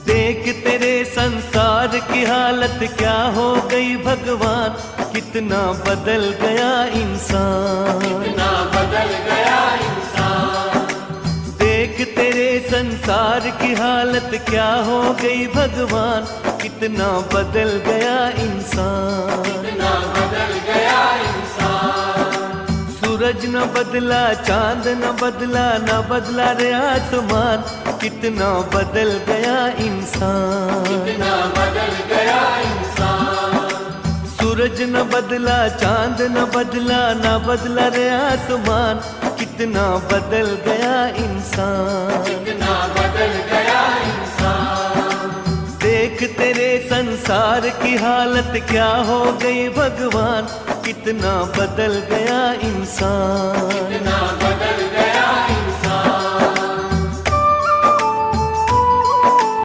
देख तेरे संसार की हालत क्या हो गई भगवान, कितना बदल गया इंसान, कितना बदल गया इंसान। देख तेरे संसार की हालत क्या हो गई भगवान, कितना बदल गया इंसान, कितना बदल गया इंसान। सूरज न बदला, चांद न बदला, न बदला रे आसमान, कितना बदल गया इंसान, कितना बदल गया इंसान। सूरज न बदला, चांद न बदला, न बदला रे आसमान, कितना बदल गया इंसान, कितना बदल गया इंसान। देख तेरे संसार की हालत क्या हो गई भगवान, कितना बदल गया इंसान, कितना बदल